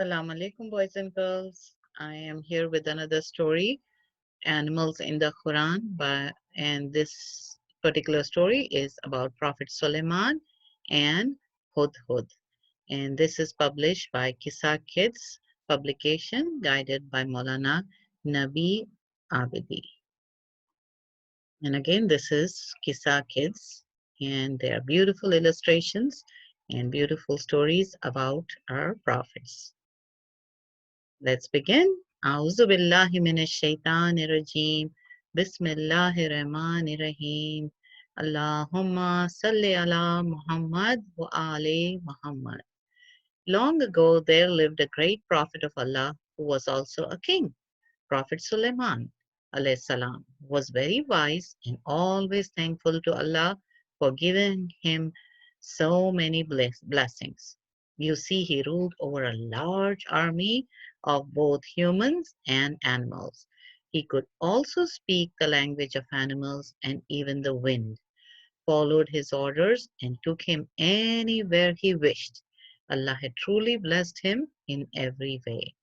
Assalamu alaikum, boys and girls. I am here with another story, Animals in the Quran. And this particular story is about Prophet Sulayman and Hudhud. And this is published by Kisa Kids publication, guided by Maulana Nabi Abidi. And again, this is Kisa Kids, and they are beautiful illustrations and beautiful stories about our prophets. Let's begin. أعوذ بالله من الشيطان الرجيم. بسم الله الرحمن الرحيم. اللهم صل على محمد وآل Muhammad. Long ago there lived a great prophet of Allah who was also a king. Prophet Sulayman alayhi salam was very wise and always thankful to Allah for giving him so many blessings. You see, he ruled over a large army of both humans and animals. He could also speak the language of animals, and even the wind followed his orders and took him anywhere he wished. Allah had truly blessed him in every way.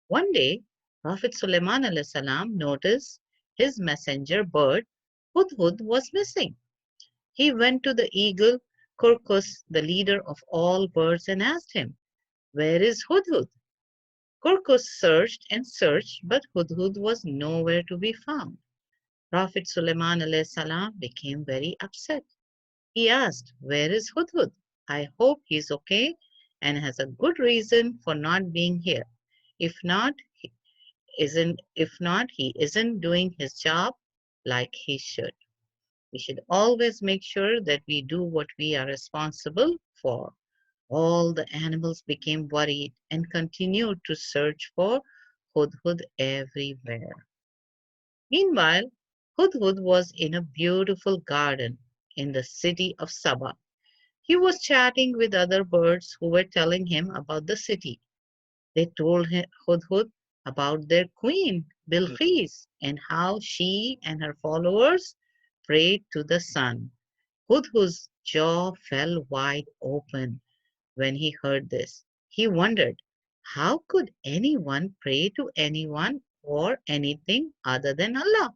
One day, Prophet Sulaiman alayhi salam noticed his messenger bird Hudhud was missing. He went to the eagle Kurkus, the leader of all birds, and asked him, "Where is Hudhud?" Kurkus searched and searched, but Hudhud was nowhere to be found. Prophet Sulaiman alayhi salam became very upset. He asked, "Where is Hudhud? I hope he is okay and has a good reason for not being here. If not, he isn't doing his job like he should." We should always make sure that we do what we are responsible for. All the animals became worried and continued to search for Hudhud everywhere. Meanwhile, Hudhud was in a beautiful garden in the city of Saba. He was chatting with other birds who were telling him about the city. They told Hudhud about their queen, Bilqis, and how she and her followers prayed to the sun. Hudhud's jaw fell wide open when he heard this. He wondered, how could anyone pray to anyone or anything other than Allah?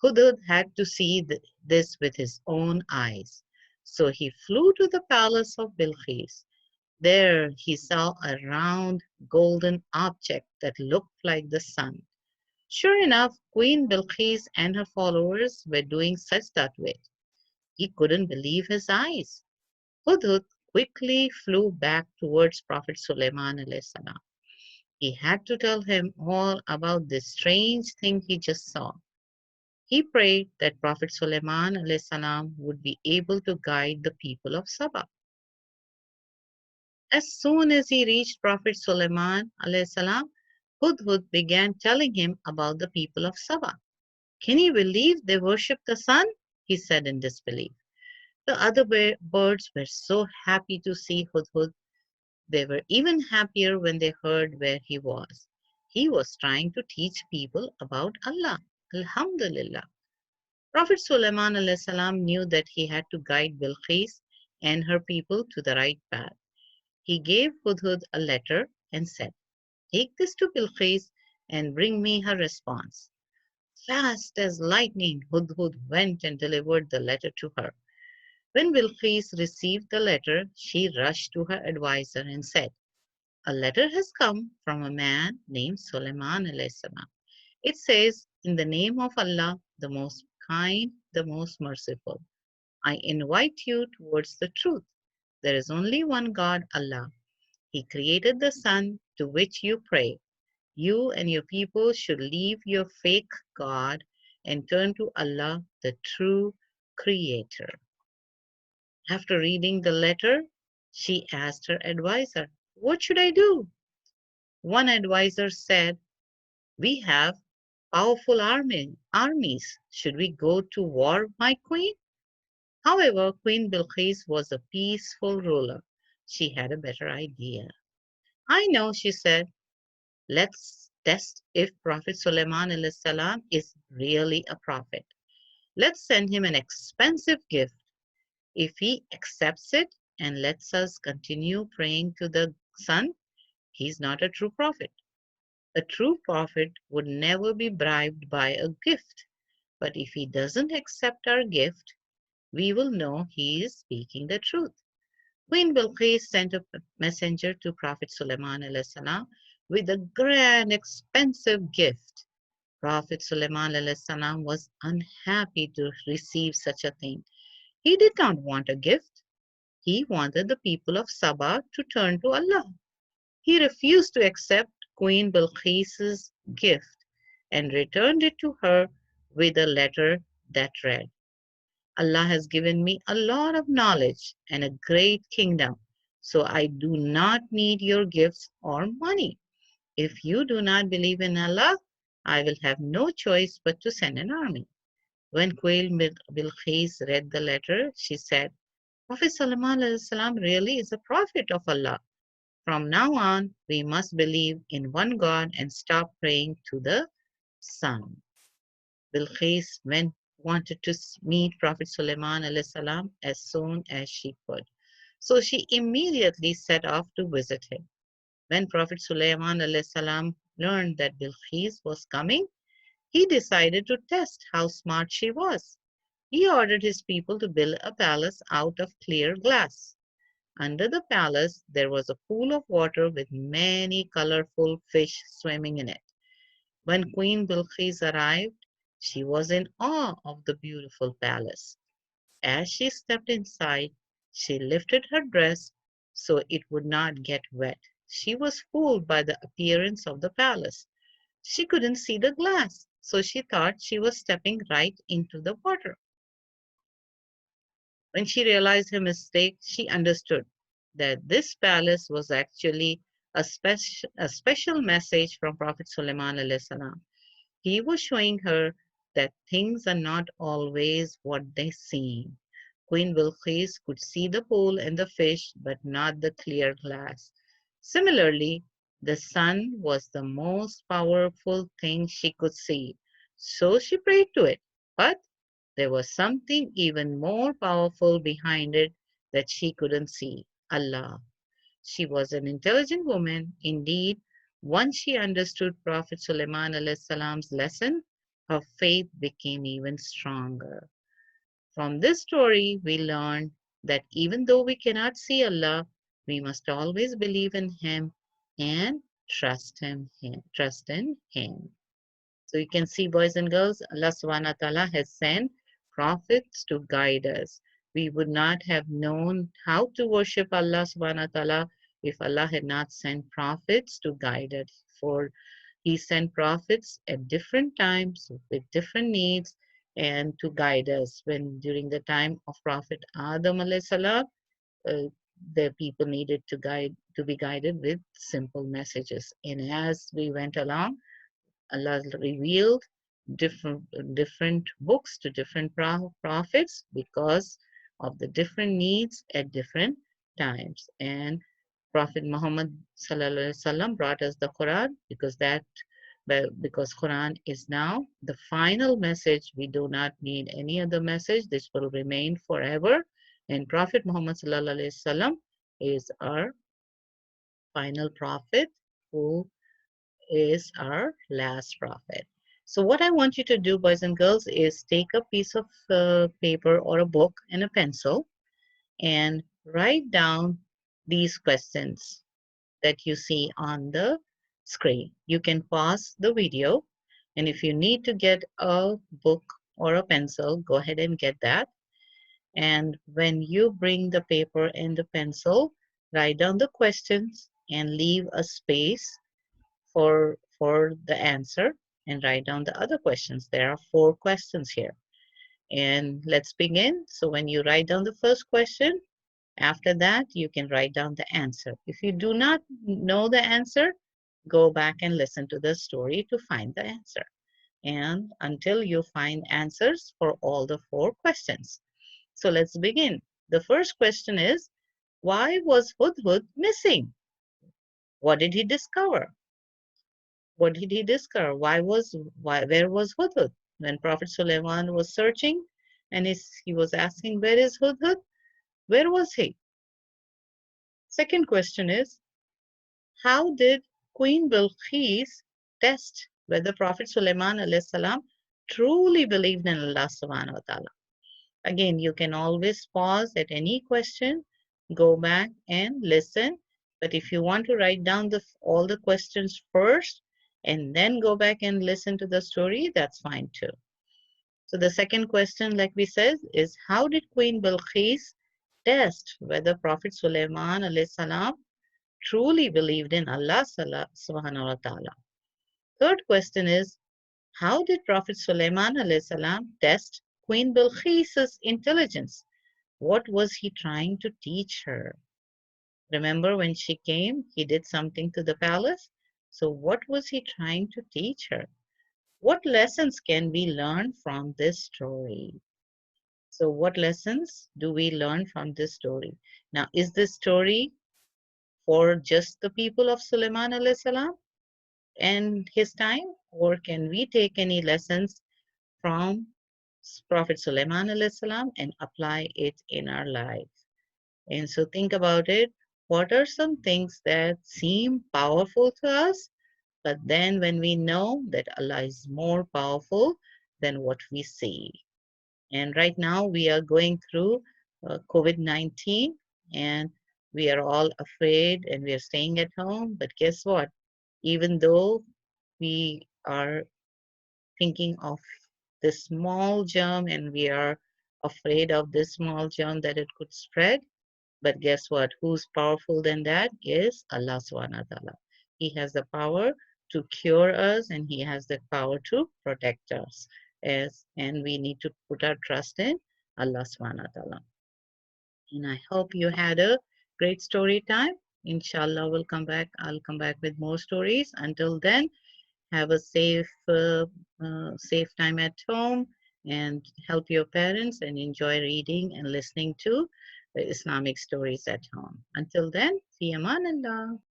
Hudhud had to see this with his own eyes. So he flew to the palace of Bilqis. There he saw a round golden object that looked like the sun. Sure enough, Queen Bilqis and her followers were doing such that way. He couldn't believe his eyes. Hudhud quickly flew back towards Prophet Suleiman alayhi salam. He had to tell him all about this strange thing he just saw. He prayed that Prophet Suleiman alayhi salam would be able to guide the people of Saba. As soon as he reached Prophet Suleiman alayhi salam, Hudhud began telling him about the people of Saba. "Can you believe they worship the sun?" he said in disbelief. The other birds were so happy to see Hudhud. They were even happier when they heard where he was. He was trying to teach people about Allah. Alhamdulillah. Prophet Sulaiman alayhi salam knew that he had to guide Bilqis and her people to the right path. He gave Hudhud a letter and said, "Take this to Bilqis and bring me her response." Fast as lightning, Hudhud went and delivered the letter to her. When Bilqis received the letter, she rushed to her advisor and said, "A letter has come from a man named Sulaiman alayhi salam. It says, 'In the name of Allah, the most kind, the most merciful, I invite you towards the truth. There is only one God, Allah. He created the sun to which you pray. You and your people should leave your fake God and turn to Allah, the true creator.'" After reading the letter, she asked her advisor, "What should I do?" One advisor said, "We have powerful armies. Should we go to war, my queen?" However, Queen Bilqis was a peaceful ruler. She had a better idea. "I know," she said. "Let's test if Prophet Sulaiman alayhi salam is really a prophet. Let's send him an expensive gift. If he accepts it and lets us continue praying to the sun, He's not a true prophet. A true prophet would never be bribed by a gift. But if he doesn't accept our gift, we will know he is speaking the truth. Queen Bilqis sent a messenger to Prophet Sulayman alayhi salam with a grand, expensive gift. Prophet Sulayman alayhi salam was unhappy to receive such a thing. He did not want a gift. He wanted the people of Sabah to turn to Allah. He refused to accept Queen Bilqis's gift and returned it to her with a letter that read, Allah has given me a lot of knowledge and a great kingdom, so I do not need your gifts or money. If you do not believe in Allah, I will have no choice but to send an army. When Queen Bilqis read the letter, she said, Prophet Sallallahu Alaihi Wasallam really is a prophet of Allah. From now on, we must believe in one God and stop praying to the sun. Bilqis wanted to meet Prophet Suleiman alayhi salam as soon as she could. So she immediately set off to visit him. When Prophet Suleiman alayhi salam learned that Bilqis was coming, he decided to test how smart she was. He ordered his people to build a palace out of clear glass. Under the palace, there was a pool of water with many colorful fish swimming in it. When Queen Bilqis arrived, she was in awe of the beautiful palace. As she stepped inside, she lifted her dress so it would not get wet. She was fooled by the appearance of the palace. She couldn't see the glass, so she thought she was stepping right into the water. When she realized her mistake, she understood that this palace was actually a special message from Prophet Sulaiman alayhi salam. He was showing her that things are not always what they seem. Queen Bilqis could see the pool and the fish, but not the clear glass. Similarly, the sun was the most powerful thing she could see, so she prayed to it. But there was something even more powerful behind it that she couldn't see, Allah. She was an intelligent woman. Indeed, once she understood Prophet Sulaiman alayhi salam's lesson, her faith became even stronger. From this story, we learn that even though we cannot see Allah, we must always believe in Him and trust in Him. So you can see, boys and girls, Allah subhanahu wa ta'ala has sent prophets to guide us. We would not have known how to worship Allah subhanahu wa ta'ala if Allah had not sent prophets to guide us. For He sent prophets at different times with different needs and to guide us. When during the time of Prophet Adam alayhi salam, uh, the people needed to be guided with simple messages. And as we went along, Allah revealed different different books to different prophets because of the different needs at different times. And Prophet Muhammad sallallahu alaihi wasallam brought us the Quran because Quran is now the final message. We do not need any other message. This will remain forever. And Prophet Muhammad sallallahu alaihi wasallam is our final prophet who is our last prophet. So what I want you to do, boys and girls, is take a piece of paper or a book and a pencil and write down these questions that you see on the screen. You can pause the video, and if you need to get a book or a pencil, go ahead and get that. And when you bring the paper and the pencil, write down the questions and leave a space for the answer and write down the other questions. There are 4 questions here. And let's begin. So when you write down the first question, after that, you can write down the answer. If you do not know the answer, go back and listen to the story to find the answer. And until you find answers for all the 4 questions. So let's begin. The first question is, why was Hudhud missing? What did he discover? What did he discover? Where was Hudhud? When Prophet Suleiman was searching and he was asking, where is Hudhud? Where was he? Second question is, How did Queen Bilqis test whether Prophet Sulaiman alayhi salam truly believed in Allah subhanahu wa ta'ala? Again, you can always pause at any question, go back and listen. But if you want to write down all the questions first and then go back and listen to the story, that's fine too. So the second question, like we said, is how did Queen Bilqis test whether Prophet Sulaiman alayhi salam truly believed in Allah subhanahu wa ta'ala? Third question is how did Prophet Sulaiman alayhi salam test Queen Bilqis's intelligence? What was he trying to teach her? Remember when she came, he did something to the palace? So what was he trying to teach her? What lessons can we learn from this story? So what lessons do we learn from this story? Now, is this story for just the people of Sulaiman alayhi salam and his time, or can we take any lessons from Prophet Sulaiman alayhi salam and apply it in our life? And so think about it. What are some things that seem powerful to us, but then when we know that Allah is more powerful than what we see? And right now we are going through COVID-19 and we are all afraid and we are staying at home. But guess what? Even though we are thinking of this small germ and we are afraid of this small germ that it could spread, but guess what? Who's powerful than that is Allah subhanahu wa ta'ala. He has the power to cure us and He has the power to protect us. And we need to put our trust in Allah subhanahu wa ta'ala. And I hope you had a great story time. Inshallah, I'll come back with more stories. Until then, have a safe time at home and help your parents and enjoy reading and listening to the Islamic stories at home. Until then, fi amanillah.